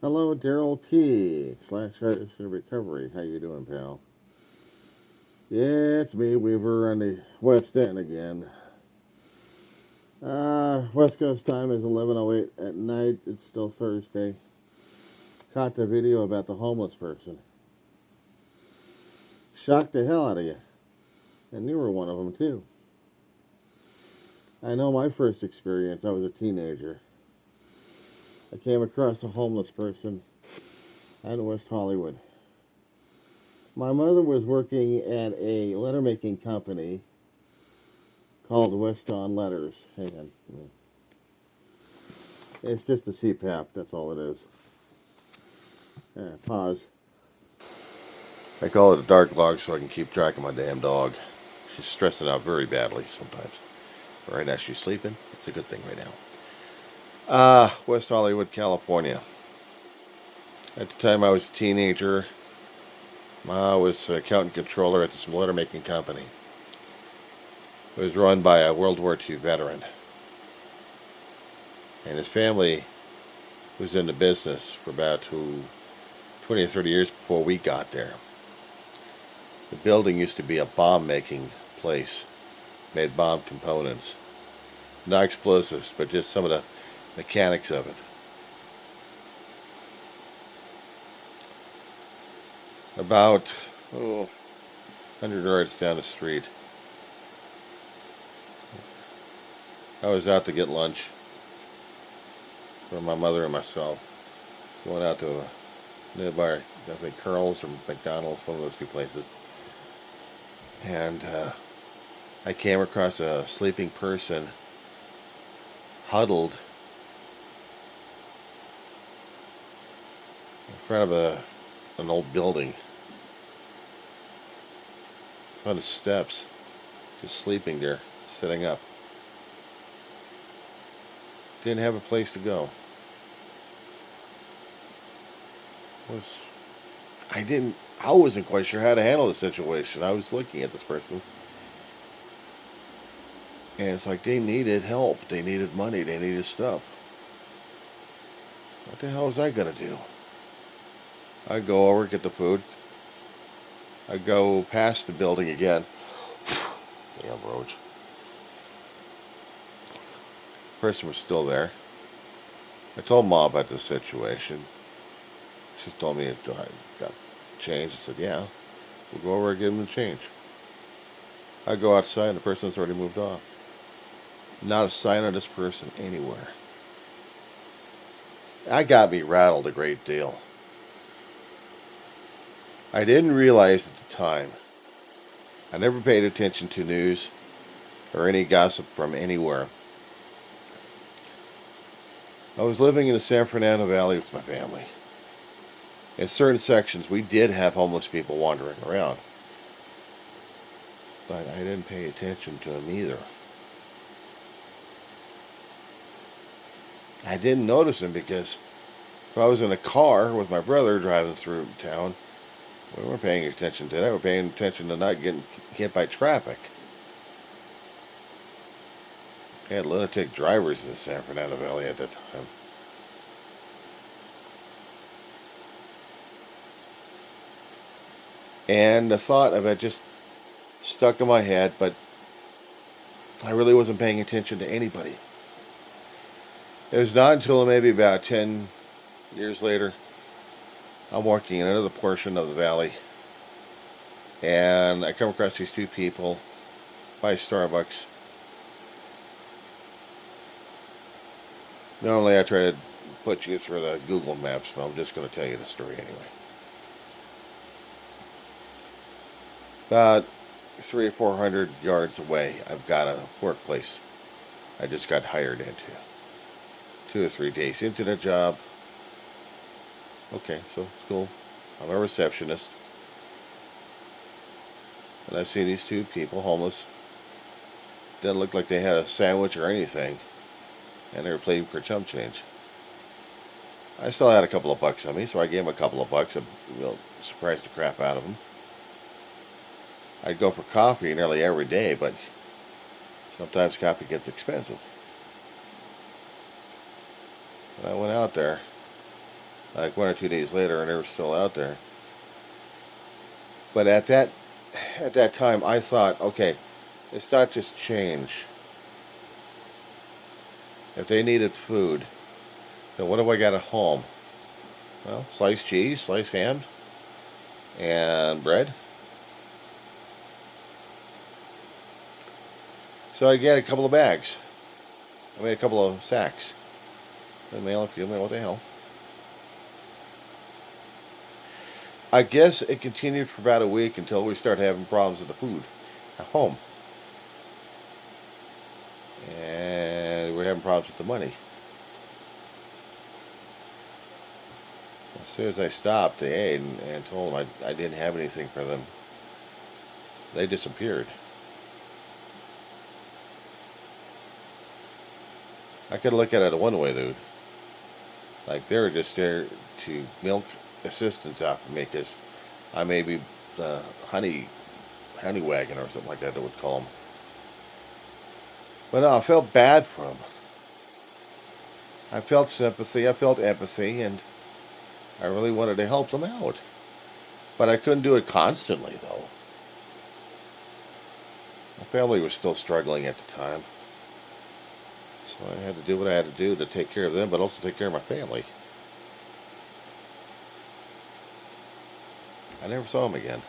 Hello, Daryl P. / Recovery. How you doing, pal? Yeah, it's me, Weaver, on the West End again. West Coast time is 11:08 at night. It's still Thursday. Caught the video about the homeless person. Shocked the hell out of you. And you were one of them, too. I know my first experience, I was a teenager. I came across a homeless person out in West Hollywood. My mother was working at a letter-making company called West On Letters. Hang on. It's just a CPAP, that's all it is. Pause. I call it a dark log so I can keep track of my damn dog. She's stressing out very badly sometimes. But right now she's sleeping. It's a good thing right now. West Hollywood, California. At the time I was a teenager, Ma was an accountant controller at this letter making company. It was run by a World War II veteran. And his family was in the business for about 20 or 30 years before we got there. The building used to be a bomb making place. Made bomb components. Not explosives, but just some of the mechanics of it. About 100 yards down the street, I was out to get lunch for my mother and myself. Went out to a nearby, I think Curl's or McDonald's, one of those two places. And I came across a sleeping person huddled in front of an old building on the steps, just sleeping there, sitting up. Didn't have a place to go. I wasn't quite sure how to handle the situation. I was looking at this person, and it's like they needed help, they needed money, they needed stuff. What the hell was I gonna do? I go over, get the food. I go past the building again. Damn roach. The person was still there. I told Mom about the situation. She told me I got change. I said, yeah, we'll go over and give him the change. I go outside and the person's already moved off. Not a sign of this person anywhere. That got me rattled a great deal. I didn't realize at the time. I never paid attention to news or any gossip from anywhere. I was living in the San Fernando Valley with my family. In certain sections, we did have homeless people wandering around. But I didn't pay attention to them either. I didn't notice them because if I was in a car with my brother driving through town, we weren't paying attention to that. We were paying attention to not getting hit by traffic. We had lunatic drivers in the San Fernando Valley at that time. And the thought of it just stuck in my head, but I really wasn't paying attention to anybody. It was not until maybe about 10 years later, I'm walking in another portion of the valley, and I come across these two people by Starbucks. Normally I try to put you through the Google Maps, but I'm just going to tell you the story anyway. About 300 or 400 yards away, I've got a workplace I just got hired into. 2 or 3 days into the job. Okay, so it's cool. I'm a receptionist. And I see these two people, homeless. Didn't look like they had a sandwich or anything. And they were pleading for chump change. I still had a couple of bucks on me, so I gave them a couple of bucks. And surprised the crap out of them. I'd go for coffee nearly every day, but sometimes coffee gets expensive. And I went out there. like 1 or 2 days later, and they were still out there. But at that time, I thought, okay, it's not just change. If they needed food, then what have I got at home? Well, sliced cheese, sliced ham, and bread. So I get a couple of bags. I made a couple of sacks. I mail a few, man, what the hell? I guess it continued for about a week until we started having problems with the food at home. And we're having problems with the money. As soon as I stopped the aid and told them I didn't have anything for them, they disappeared. I could look at it one way, dude. Like they were just there to milk assistance out for me because I may be the honey wagon or something like that they would call them. But no, I felt bad for them. I felt sympathy, I felt empathy, and I really wanted to help them out. But I couldn't do it constantly, though. My family was still struggling at the time. So I had to do what I had to do to take care of them, but also take care of my family. I never saw them again.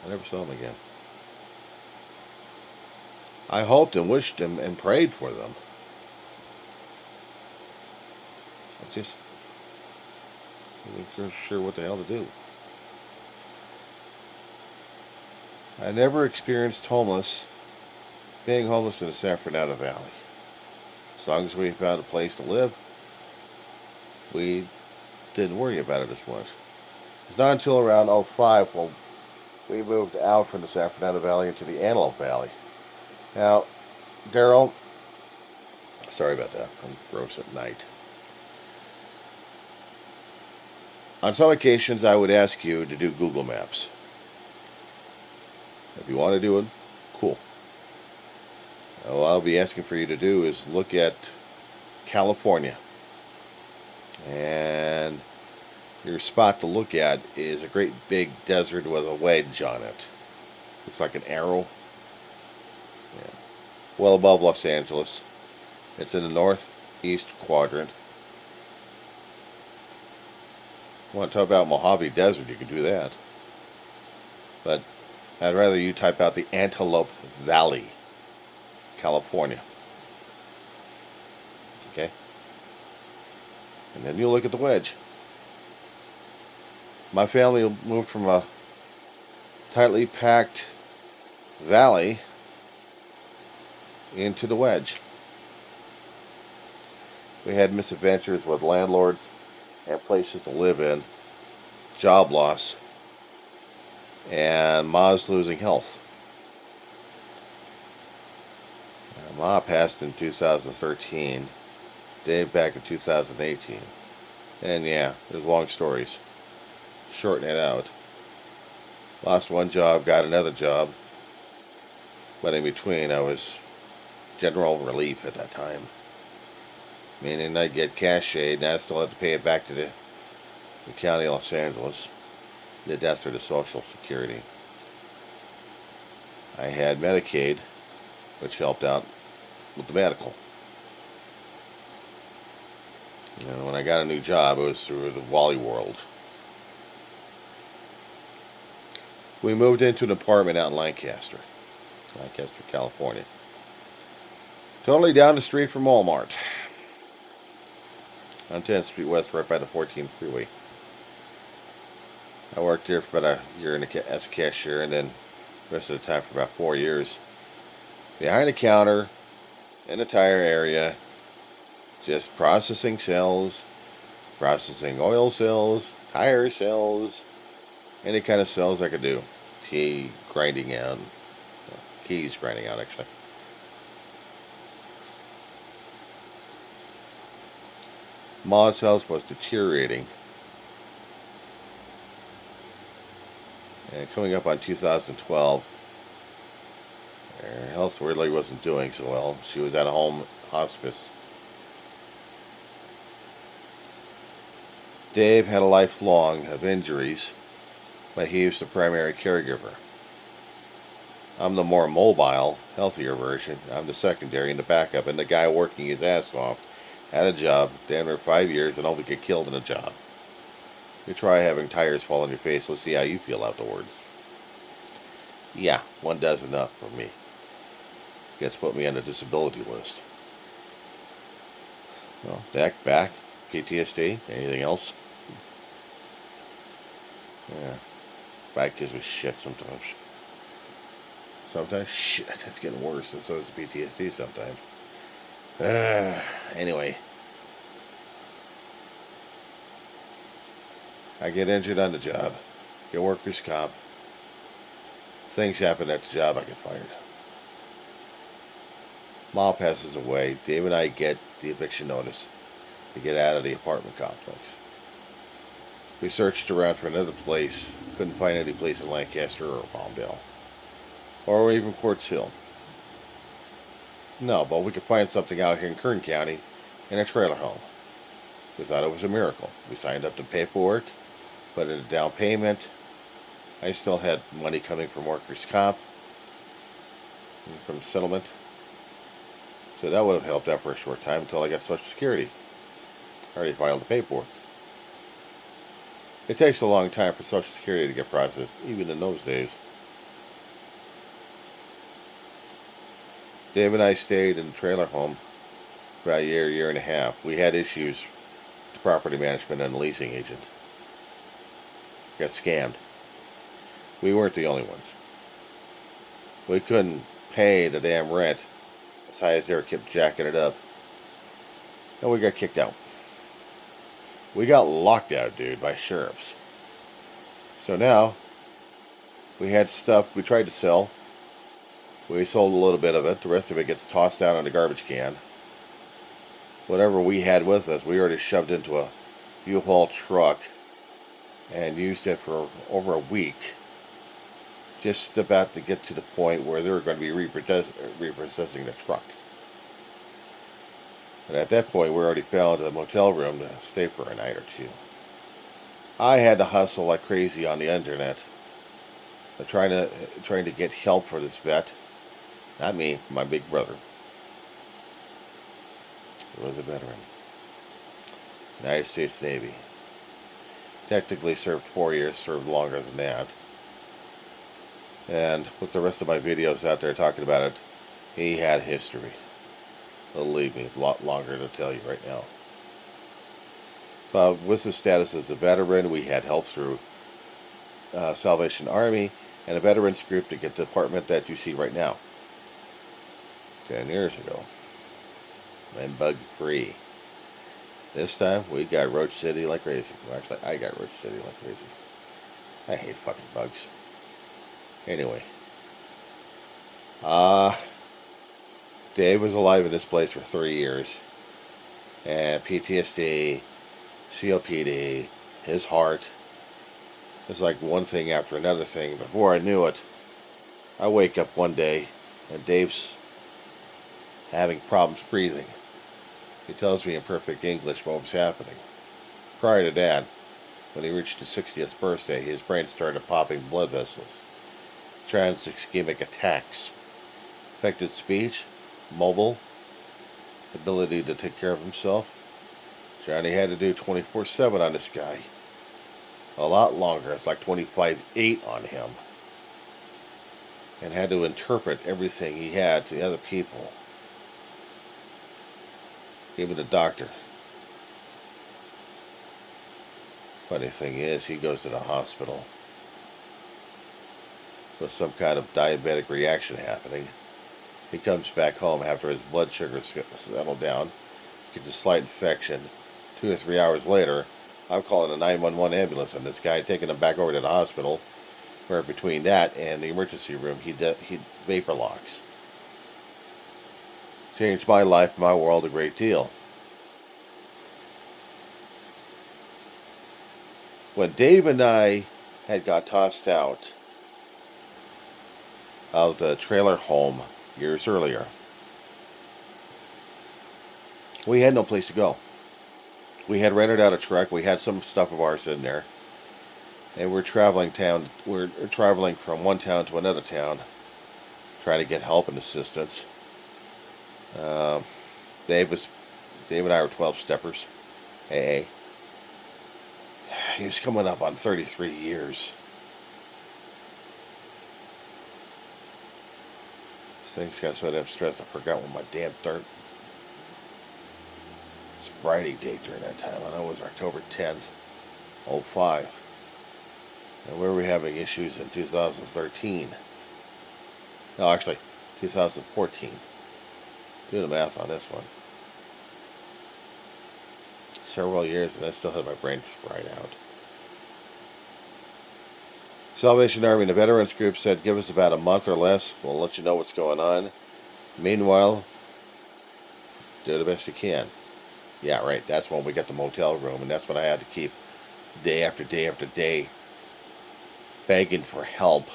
I never saw them again. I hoped and wished them and prayed for them. I just wasn't sure what the hell to do. I never experienced being homeless in the San Fernando Valley. As long as we found a place to live, we didn't worry about it as much. It's not until around '05 when we moved out from the San Fernando Valley into the Antelope Valley. Now, Daryl, sorry about that. I'm gross at night. On some occasions, I would ask you to do Google Maps. If you want to do it, cool. What I'll be asking for you to do is look at California. And your spot to look at is a great big desert with a wedge on it. Looks like an arrow. Yeah. Well above Los Angeles. It's in the northeast quadrant. You want to talk about Mojave Desert, you can do that. But I'd rather you type out the Antelope Valley, California. Okay? And then you look at the wedge. My family moved from a tightly packed valley into the wedge. We had misadventures with landlords and places to live in, job loss, and Ma's losing health. Ma passed in 2013, Dave back in 2018. And yeah, there's long stories. Shorten it out. Lost one job, got another job. But in between, I was general relief at that time. Meaning I'd get cash aid, and I still had to pay it back to the county of Los Angeles. Did that through the Social Security. I had Medicaid, which helped out with the medical. And when I got a new job, it was through the Wally World. We moved into an apartment out in Lancaster, California. Totally down the street from Walmart. On 10th Street West, right by the 14th freeway. I worked there for about a year as a cashier, and then the rest of the time for about 4 years. Behind the counter, in the tire area, just processing cells, processing oil cells, tire cells, any kind of cells I could do. Keys grinding out, actually. Ma's health was deteriorating. And coming up on 2012, her health really wasn't doing so well. She was at a home hospice. Dave had a lifelong of injuries, but he was the primary caregiver. I'm the more mobile, healthier version. I'm the secondary and the backup, and the guy working his ass off had a job, damn near 5 years, and only get killed in a job. You try having tires fall on your face, let's see how you feel afterwards. Yeah, one does enough for me. Gets put me on the disability list. Well, neck, back, PTSD, anything else? Yeah, back gives me shit sometimes. Sometimes, shit, it's getting worse, and so is PTSD sometimes. Anyway, I get injured on the job, get workers' comp. Things happen at the job, I get fired. Mom passes away. Dave and I get the eviction notice to get out of the apartment complex. We searched around for another place, couldn't find any place in Lancaster or Palmdale, or even Quartz Hill. No, but we could find something out here in Kern County in a trailer home. We thought it was a miracle. We signed up the paperwork, put in a down payment. I still had money coming from workers' comp, and from settlement. So that would have helped out for a short time until I got Social Security. I already filed the paperwork. It takes a long time for Social Security to get processed, even in those days. Dave and I stayed in the trailer home for about a year and a half. We had issues with the property management and the leasing agent. Got scammed. We weren't the only ones. We couldn't pay the damn rent as high as they were kept jacking it up. And we got kicked out. We got locked out, dude, by sheriffs. So now, we had stuff we tried to sell. We sold a little bit of it. The rest of it gets tossed out in a garbage can. Whatever we had with us, we already shoved into a U-Haul truck and used it for over a week. Just about to get to the point where they were going to be repossessing the truck. And at that point, we already found a motel room to stay for a night or two. I had to hustle like crazy on the internet, trying to get help for this vet. Not me, my big brother. He was a veteran. United States Navy. Technically served 4 years, served longer than that. And with the rest of my videos out there talking about it, he had history. Believe me, a lot longer to tell you right now. But with his status as a veteran, we had help through Salvation Army and a veterans group to get the apartment that you see right now. 10 years ago. And bug free. This time, we got Roach City like crazy. Well, actually, I got Roach City like crazy. I hate fucking bugs. Anyway. Dave was alive in this place for 3 years. And PTSD, COPD, his heart. It's like one thing after another thing. Before I knew it, I wake up one day and Dave's having problems breathing. He tells me in perfect English what was happening. Prior to that, when he reached his 60th birthday, his brain started popping blood vessels. Trans-ischemic attacks. Affected speech, mobile, ability to take care of himself. Johnny had to do 24/7 on this guy. A lot longer. It's like 25/8 on him. And had to interpret everything he had to other people. Even the doctor. Funny thing is, he goes to the hospital with some kind of diabetic reaction happening. He comes back home after his blood sugars settle down, gets a slight infection. 2 or 3 hours later, I'm calling a 911 ambulance on this guy, taking him back over to the hospital, where between that and the emergency room, he vapor locks. Changed my life, my world a great deal. When Dave and I had got tossed out of the trailer home years earlier, we had no place to go. We had rented out a truck. We had some stuff of ours in there, and we're traveling town. We're traveling from one town to another town, trying to get help and assistance. Uh, Dave was Dave and I were 12 steppers. AA. He was coming up on 33 years. This thing's got so damn stressed I forgot what my damn sobriety date during that time. I know it was October 10th, '05. And we were having issues in 2013. No, actually, 2014. Do the math on this one. Several years, and I still had my brain fried out. Salvation Army and the Veterans Group said, give us about a month or less. We'll let you know what's going on. Meanwhile, do the best you can. Yeah, right. That's when we got the motel room, and that's when I had to keep day after day after day begging for help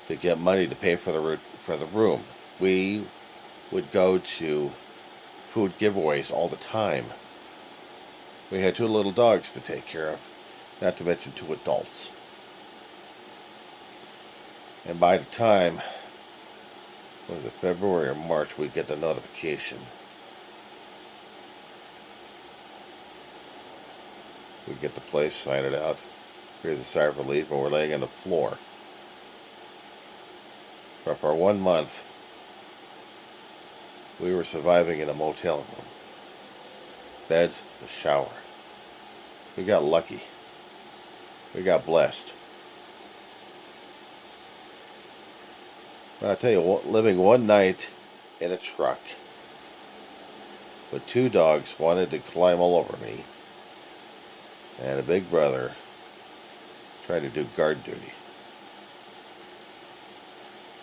to get money to pay for the room. We would go to food giveaways all the time. We had 2 little dogs to take care of, not to mention 2 adults. And by the time, was it February or March, we'd get the notification. We'd get the place, sign it out, here's a sigh of relief, and we're laying on the floor. But for 1 month, we were surviving in a motel room. Beds, a shower. We got lucky. We got blessed. I'll tell you, living one night in a truck with 2 dogs wanted to climb all over me, and a big brother trying to do guard duty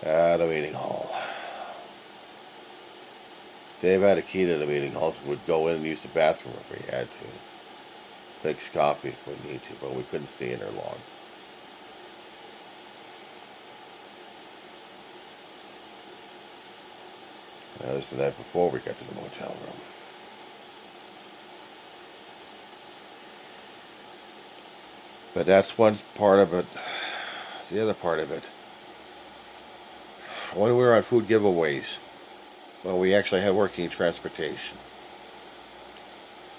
at a meeting hall. Dave had a key to the meeting hall, so we'd go in and use the bathroom if we had to. Fix coffee if we need to, but we couldn't stay in there long. That was the night before we got to the motel room. But that's one part of it. It's the other part of it. When we were on food giveaways, when we actually had working transportation,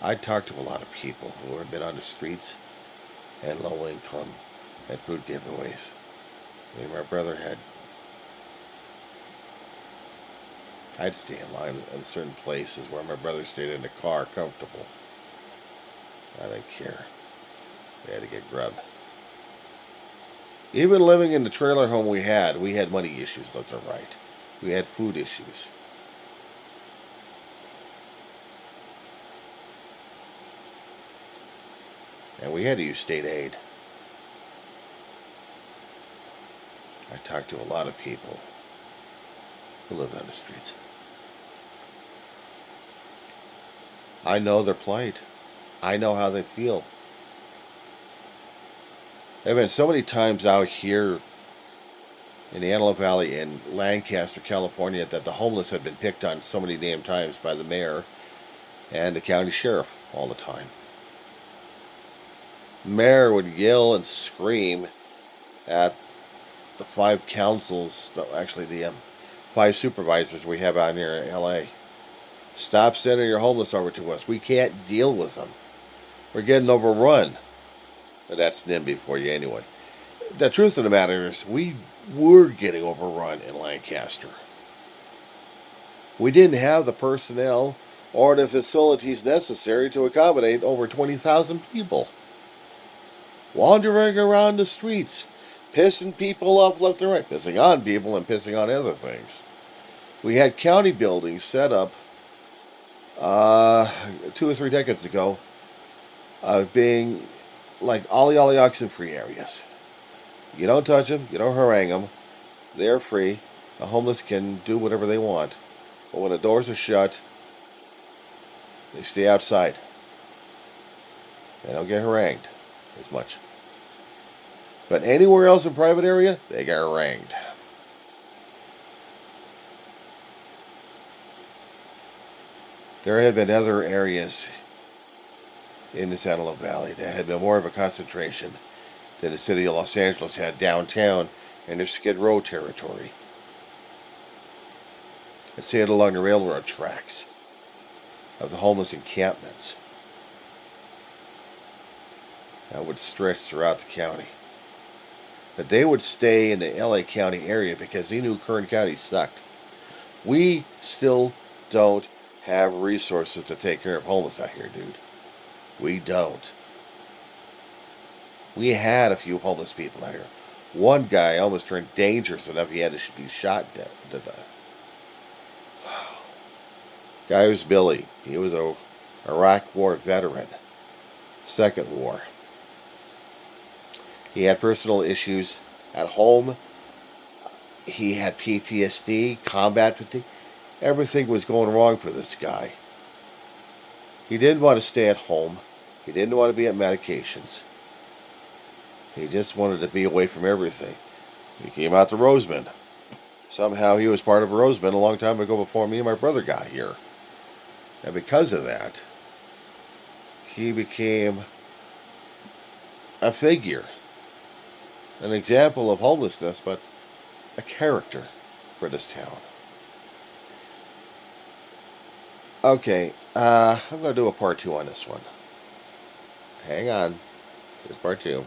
I talked to a lot of people who had been on the streets and low income at food giveaways. I mean, my brother had, I'd stay in line in certain places where my brother stayed in the car comfortable. I didn't care. We had to get grub. Even living in the trailer home we had money issues left and right. We had food issues. And we had to use state aid. I talked to a lot of people who lived on the streets. I know their plight. I know how they feel. I've been so many times out here in the Antelope Valley in Lancaster, California, that the homeless had been picked on so many damn times by the mayor and the county sheriff all the time. The mayor would yell and scream at the 5 councils, actually the 5 supervisors we have out here in LA. Stop sending your homeless over to us. We can't deal with them. We're getting overrun. But that's NIMBY for you anyway. The truth of the matter is, we were getting overrun in Lancaster. We didn't have the personnel or the facilities necessary to accommodate over 20,000 people. Wandering around the streets, pissing people off left and right, pissing on people and pissing on other things. We had county buildings set up 2 or 3 decades ago, being like ollie oxen-free areas. You don't touch them, you don't harangue them. They're free. The homeless can do whatever they want. But when the doors are shut, they stay outside. They don't get harangued as much. But anywhere else in private area, they get harangued. There have been other areas in this Antelope Valley. There had been more of a concentration than the city of Los Angeles had downtown in their Skid Row territory. And see it along the railroad tracks of the homeless encampments that would stretch throughout the county. But they would stay in the LA County area because they knew Kern County sucked. We still don't have resources to take care of homeless out here, dude. We don't. We had a few homeless people out here. One guy almost turned dangerous enough he had to be shot to death. Guy was Billy. He was a Iraq War veteran. Second war. He had personal issues at home. He had PTSD, combat fatigue. Everything was going wrong for this guy. He didn't want to stay at home. He didn't want to be on medications. He just wanted to be away from everything. He came out to Roseman. Somehow he was part of Roseman a long time ago before me and my brother got here. And because of that, he became a figure. An example of homelessness, but a character for this town. Okay, I'm going to do a part 2 on this one. Hang on. Here's part 2.